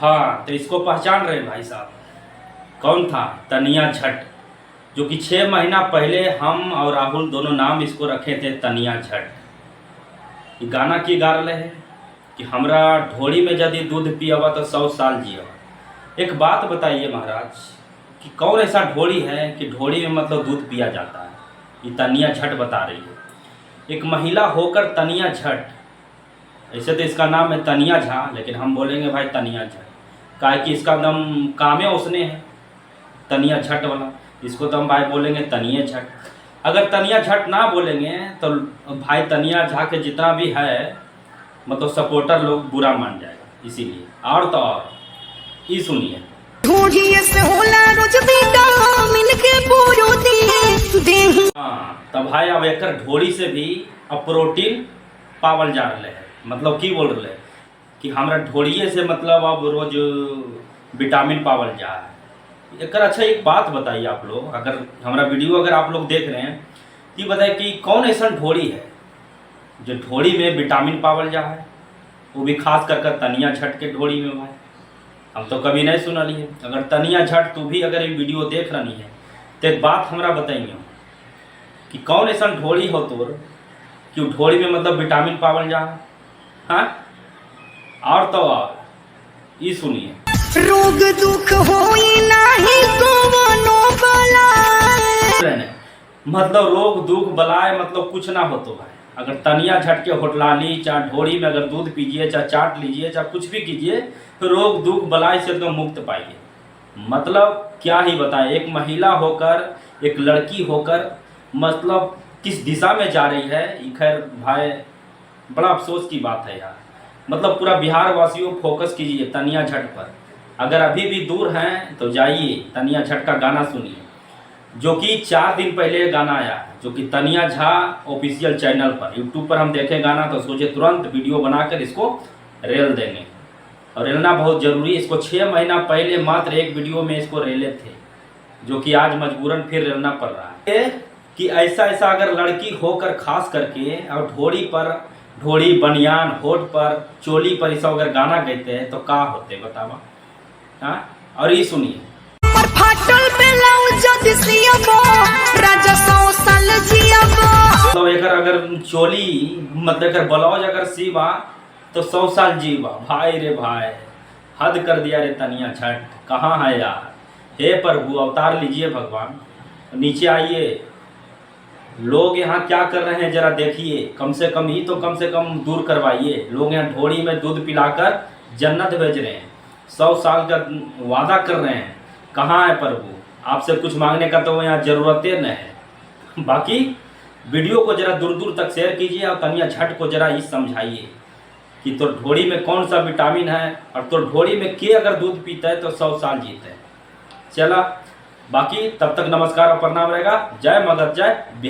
हाँ, तो इसको पहचान रहे भाई साहब। कौन था? तनिया झट, जो कि 6 महीना पहले हम और राहुल दोनों नाम इसको रखे थे तनिया झट। ये गाना की गा रहे है कि हमरा ढोड़ी में यदि दूध पियावा तो 100 साल जियावा। एक बात बताइए महाराज कि कौन ऐसा ढोड़ी है कि ढोड़ी में मतलब दूध पिया जाता है? ये तनिया झट बता रही है। एक महिला होकर तनिया झट, ऐसे तो इसका नाम है तनिया झा, लेकिन हम बोलेंगे भाई तनिया झट, काहे कि इसका दम कामे उसने है तनिया झट वाला। इसको तो हम भाई बोलेंगे तनिया झट। अगर तनिया झट ना बोलेंगे तो भाई तनिया झा के जितना भी है मतलब सपोर्टर लोग बुरा मान जाएगा, इसीलिए। और तो और ये सुनिए। हाँ, तब भाई अब एक ढोड़ी से भी अब प्रोटीन पावल जा रहे है। मतलब की बोल रहे कि हमरा ढोड़िए से मतलब अब रोज विटामिन पावल जा है। एक अच्छा एक बात बताइए आप लोग, अगर हमारा वीडियो अगर आप लोग देख रहे हैं तो बताइए कि कौन ऐसा ढोड़ी है जो ढोड़ी में विटामिन पावल जा है, वो भी खास कर तनिया झट के ढोड़ी में भाई। हम तो कभी नहीं सुना लिए। अगर तनिया झट तू भी अगर ये वीडियो देख रही है तो एक बात हमरा बताइए कि कौन ऐसा ढोड़ी हो तोर कि ढोड़ी में मतलब विटामिन पावल जा है? हाँ, और तो और ये सुनिए। रोग दुख होई नाही कोनो बलाए, मतलब रोग दुख बलाए मतलब कुछ ना हो तो भाई। अगर तनिया झट के होटलाली चाहे ढोड़ी में अगर दूध पीजिए, चाहे चाट लीजिए, चाहे कुछ भी कीजिए, तो रोग दुख बलाए से एकदम मुक्त पाइए। मतलब क्या ही बताएं, एक महिला होकर, एक लड़की होकर मतलब किस दिशा में जा रही है। खैर भाई बड़ा अफसोस की बात है यार। मतलब पूरा बिहार वासियों फोकस कीजिए तनिया झट पर। अगर अभी भी दूर हैं तो जाइए तनिया झट का गाना सुनिए, जो कि 4 दिन पहले गाना आया है, जो कि तनिया झा ऑफिशियल चैनल पर यूट्यूब पर हम देखें गाना तो सोचे तुरंत वीडियो बनाकर इसको रेल देंगे। और रेलना बहुत ज़रूरी है। इसको 6 महीना पहले मात्र एक वीडियो में इसको रेले थे, जो कि आज मजबूरन फिर रेलना पड़ रहा है। कि ऐसा अगर लड़की होकर खास करके और ढोड़ी पर, ढोड़ी बनियान होठ पर चोली पर इस अगर गाना गाते हैं तो का होते बतावा। हाँ, और ये सुनिए। तो अगर चोली मतलब अगर ब्लाउज अगर सीवा तो 100 साल जीवा। भाई रे भाई, हद कर दिया रे तनिया झट। कहाँ है यार? हे प्रभु अवतार लीजिए भगवान, नीचे आइए। लोग यहाँ क्या कर रहे हैं जरा देखिए। कम से कम ही तो कम से कम दूर करवाइए। लोग यहाँ ढोड़ी में दूध पिलाकर जन्नत भेज रहे हैं, 100 साल का वादा कर रहे हैं। कहाँ है प्रभु? आपसे कुछ मांगने का तो यहाँ ज़रूरतें नहीं है। बाकी वीडियो को जरा दूर दूर तक शेयर कीजिए और तनिया झट को जरा ये समझाइए कि तो ढोड़ी में कौन सा विटामिन है और तो ढोड़ी में के अगर दूध पीता है तो 100 साल जीते हैं। चला, बाकी तब तक नमस्कार और प्रणाम रहेगा। जय मगध, जय।